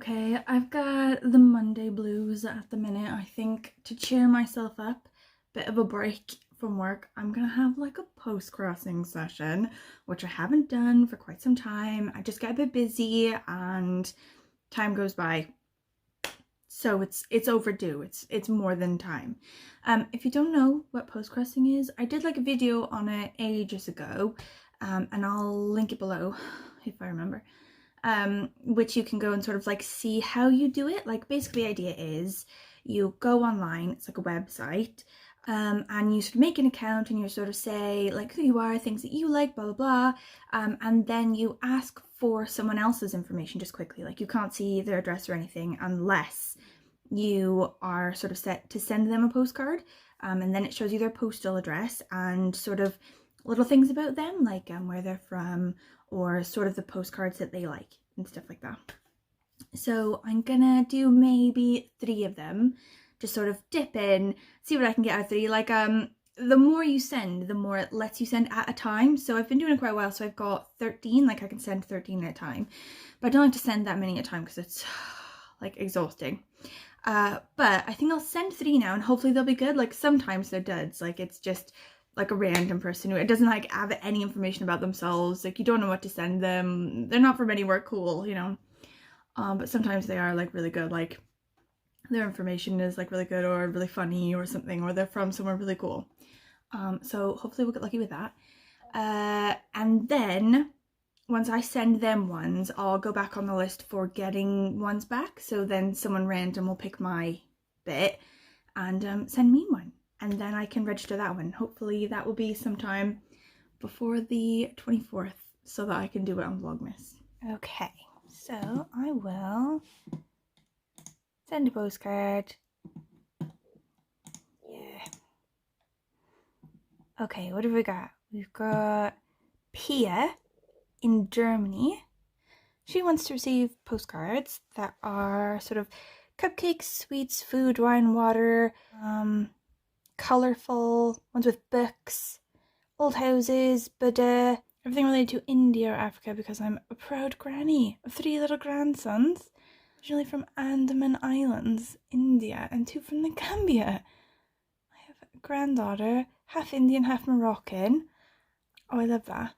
Okay, I've got the Monday blues at the minute. I think to cheer myself up, bit of a break from work, I'm gonna have like a post-crossing session, which I haven't done for quite some time. I just get a bit busy and time goes by. So it's overdue. It's more than time. If you don't know what post-crossing is, I did like a video on it ages ago, and I'll link it below if I remember. Which you can go and sort of like see how you do it. Like basically the idea is you go online, it's like a website, and you sort of make an account and you sort of say like who you are, things that you like, blah blah blah, and then you ask for someone else's information just quickly. Like you can't see their address or anything unless you are sort of set to send them a postcard, and then it shows you their postal address and sort of little things about them, like where they're from, or sort of the postcards that they like and stuff like that. So I'm gonna do maybe 3 of them, just sort of dip in, see what I can get out of 3. Like the more you send, the more it lets you send at a time. So I've been doing it quite well, so I've got 13, like I can send 13 at a time, but I don't like to send that many at a time because it's like exhausting. But I think I'll send 3 now and hopefully they'll be good. Like sometimes they're duds, like it's just like a random person who it doesn't like have any information about themselves, like you don't know what to send them, they're not from anywhere cool, you know. But sometimes they are like really good, like their information is like really good or really funny or something, or they're from somewhere really cool. So hopefully we'll get lucky with that. And then once I send them ones, I'll go back on the list for getting ones back, so then someone random will pick my bit and send me one. And then I can register that one. Hopefully that will be sometime before the 24th so that I can do it on Vlogmas. Okay, so I will send a postcard. Yeah. Okay, what have we got? We've got Pia in Germany. She wants to receive postcards that are sort of cupcakes, sweets, food, wine, water, colourful ones with books, old houses, Buddha, everything related to India or Africa, because I'm a proud granny of 3 little grandsons, originally from Andaman Islands, India, and 2 from the Gambia. I have a granddaughter, half Indian, half Moroccan. Oh, I love that.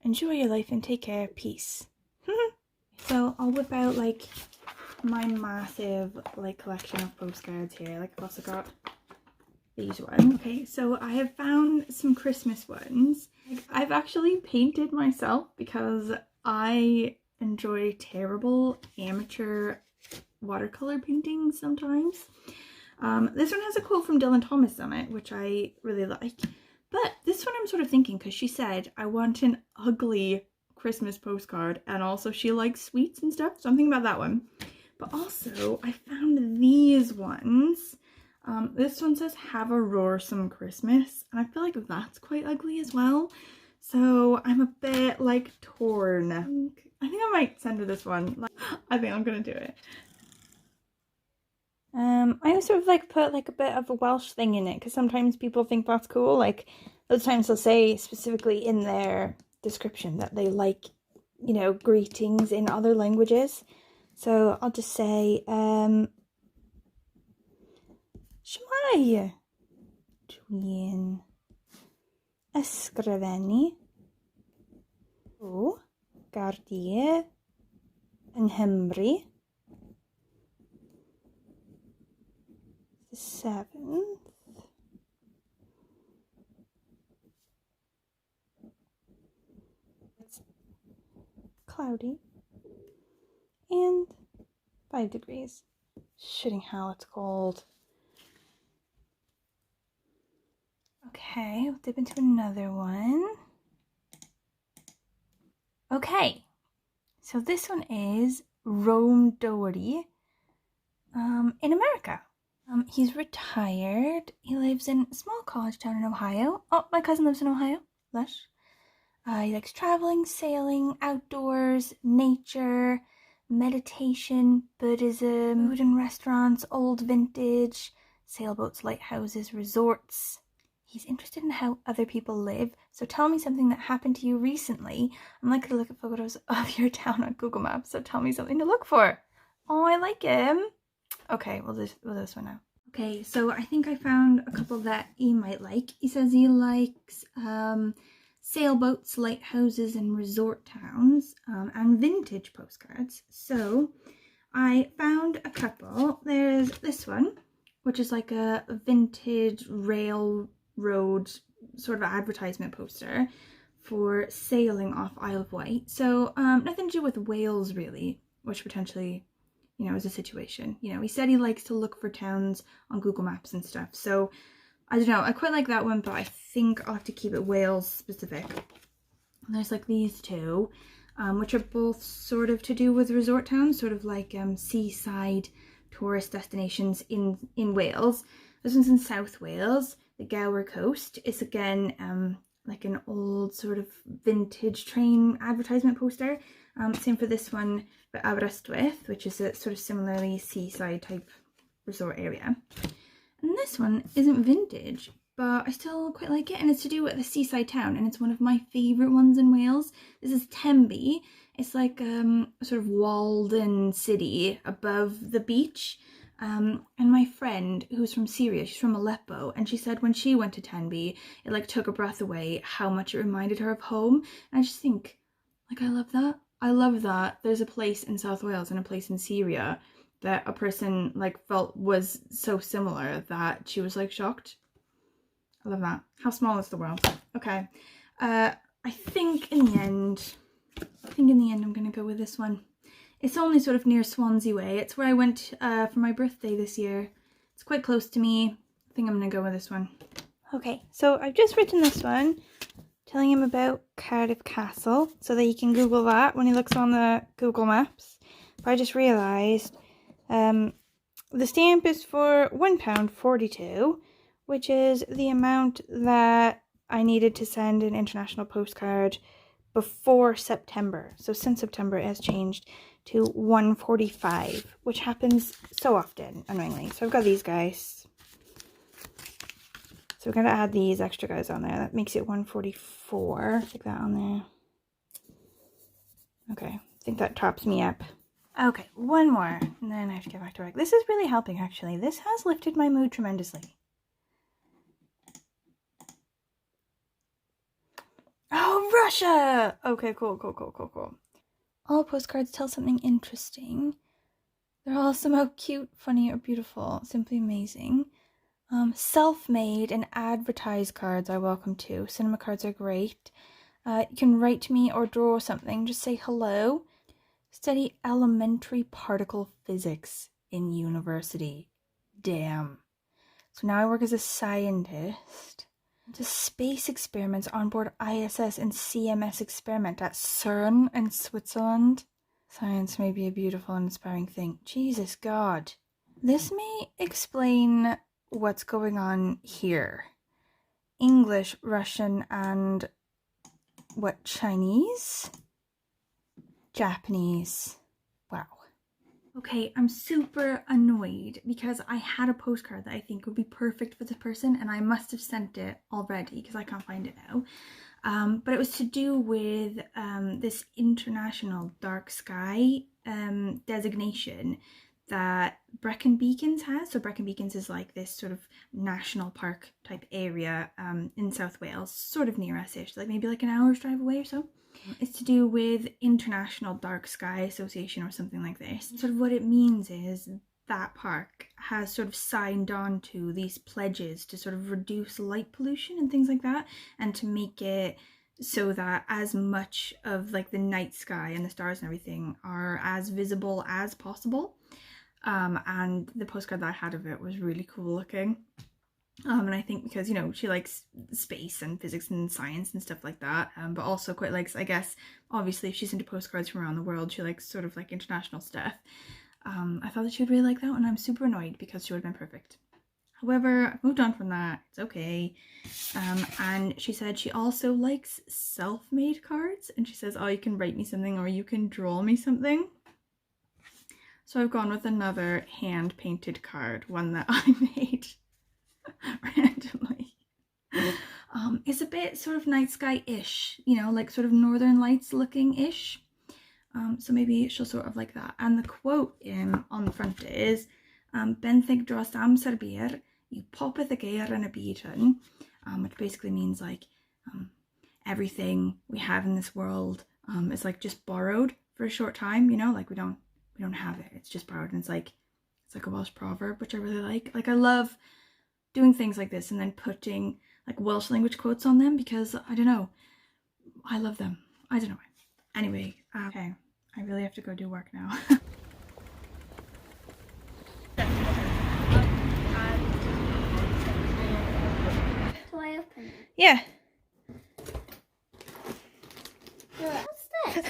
Enjoy your life and take care. Peace. So I'll whip out like my massive like collection of postcards here. Like I've also got these ones. Okay, so I have found some Christmas ones. I've actually painted myself because I enjoy terrible amateur watercolor painting sometimes. This one has a quote from Dylan Thomas on it, which I really like. But this one I'm sort of thinking, because she said, I want an ugly Christmas postcard, and also she likes sweets and stuff, so I'm thinking about that one. But also, I found these ones. This one says, have a roarsome Christmas, and I feel like that's quite ugly as well. So I'm a bit like torn. I think I might send her this one. Like, I think I'm gonna do it. I sort of like put like a bit of a Welsh thing in it, because sometimes people think that's cool. Like those times they'll say specifically in their description that they like, you know, greetings in other languages. So I'll just say, Shmai, dwi'n ysgrifennu o Gaerdydd yng Nghymru, the 7th it's cloudy and 5 degrees. Shitting hell, it's cold. Okay, we'll dip into another one. Okay, so this one is Rome Doherty in America. He's retired. He lives in a small college town in Ohio. Oh, my cousin lives in Ohio. Lush. He likes traveling, sailing, outdoors, nature, meditation, Buddhism, food and restaurants, old vintage, sailboats, lighthouses, resorts. He's interested in how other people live, so tell me something that happened to you recently. I'm likely to look at photos of your town on Google Maps, so tell me something to look for. Oh, I like him. Okay, we'll do this one now. Okay, so I think I found a couple that he might like. He says he likes sailboats, lighthouses, and resort towns, and vintage postcards. So I found a couple. There's this one, which is like a vintage railroad sort of advertisement poster for sailing off Isle of Wight. So nothing to do with Wales really, which potentially, you know, is a situation. You know, he said he likes to look for towns on Google Maps and stuff. So I don't know, I quite like that one, but I think I'll have to keep it Wales specific. And there's like these two, which are both sort of to do with resort towns, sort of like seaside tourist destinations in Wales. This one's in South Wales, the Gower Coast. It's again like an old sort of vintage train advertisement poster. Same for this one for Aberystwyth, which is a sort of similarly seaside type resort area. And this one isn't vintage, but I still quite like it, and it's to do with a seaside town, and it's one of my favourite ones in Wales. This is Tenby. It's like a sort of walled-in city above the beach. And my friend, who's from Syria, she's from Aleppo, and she said when she went to Tenby, it like took her breath away how much it reminded her of home. And I just think, like, I love that. I love that there's a place in South Wales and a place in Syria that a person like felt was so similar that she was like shocked. I love that. How small is the world? Okay. I think in the end I'm gonna go with this one. It's only sort of near Swansea Way. It's where I went for my birthday this year. It's quite close to me. I think I'm gonna go with this one. Okay, so I've just written this one, telling him about Cardiff Castle, so that he can Google that when he looks on the Google Maps. But I just realised the stamp is for £1.42, which is the amount that I needed to send an international postcard before September. So since September it has changed to £1.45, which happens so often, annoyingly. So I've got these guys. So we're going to add these extra guys on there. That makes it £1.44. Stick that on there. Okay, I think that tops me up. Okay, one more, and then I have to get back to work. This is really helping, actually. This has lifted my mood tremendously. Oh, Russia! Okay, cool. All postcards tell something interesting. They're all somehow cute, funny, or beautiful. Simply amazing. Self-made and advertised cards are welcome too. Cinema cards are great. You can write to me or draw something. Just say hello. Study elementary particle physics in university. Damn. So now I work as a scientist. The space experiments on board ISS and CMS experiment at CERN in Switzerland. Science may be a beautiful and inspiring thing. Jesus God. This may explain what's going on here. English, Russian, and what, Chinese? Japanese. Wow. Okay, I'm super annoyed because I had a postcard that I think would be perfect for this person, and I must have sent it already because I can't find it now. But it was to do with this international dark sky designation that Brecon Beacons has. So Brecon Beacons is like this sort of national park type area in South Wales, sort of near us-ish, like maybe like an hour's drive away or so. It's to do with International Dark Sky Association or something like this. Sort of what it means is that park has sort of signed on to these pledges to sort of reduce light pollution and things like that, and to make it so that as much of like the night sky and the stars and everything are as visible as possible. And the postcard that I had of it was really cool looking. And I think because, you know, she likes space and physics and science and stuff like that, but also quite likes, I guess, obviously if she's into postcards from around the world, she likes sort of like international stuff. I thought that she would really like that one. I'm super annoyed because she would have been perfect. However, I've moved on from that. It's okay. And she said she also likes self-made cards, and she says, oh, you can write me something or you can draw me something. So I've gone with another hand-painted card, one that I made randomly. It's a bit sort of night sky-ish, you know, like sort of northern lights looking-ish. So maybe she'll sort of like that. And the quote on the front is, Benthyg dros amser byr, yw popeth y geir yn y byd hyn, which basically means like everything we have in this world is like just borrowed for a short time, you know, like we don't have it, it's just borrowed. And it's like a Welsh proverb, which I really like. Like I love doing things like this and then putting like Welsh language quotes on them because I don't know, I love them. I don't know why. Anyway, okay, I really have to go do work now. Do I open it? Yeah. What's this?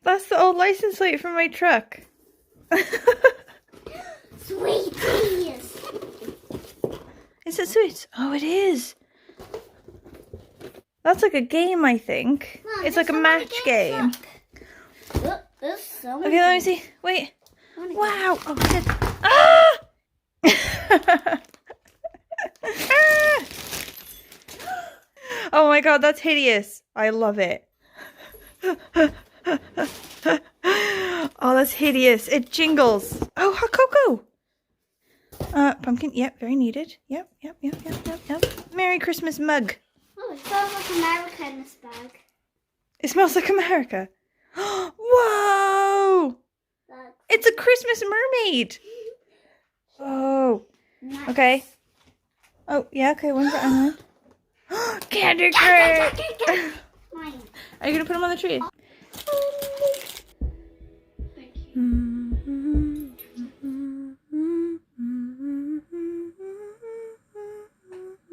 That's the old license plate from my truck. Sweeties! Is it sweet? Oh, it is. That's like a game, I think. Mom, It's like a match game. Look, there's so many. Okay, let me see. Wait. Things. Wow. Oh, shit. Ah! Ah! Oh my god, that's hideous. I love it. Oh, that's hideous. It jingles. Oh, hot cocoa. Pumpkin. Yep, very needed. Yep. Merry Christmas mug. Oh, it smells like America in this bag. It smells like America. Whoa! It's a Christmas mermaid. Oh. Nice. Okay. Oh, yeah, okay, one for Emma. Candy cane! Mine. Are you gonna put them on the tree?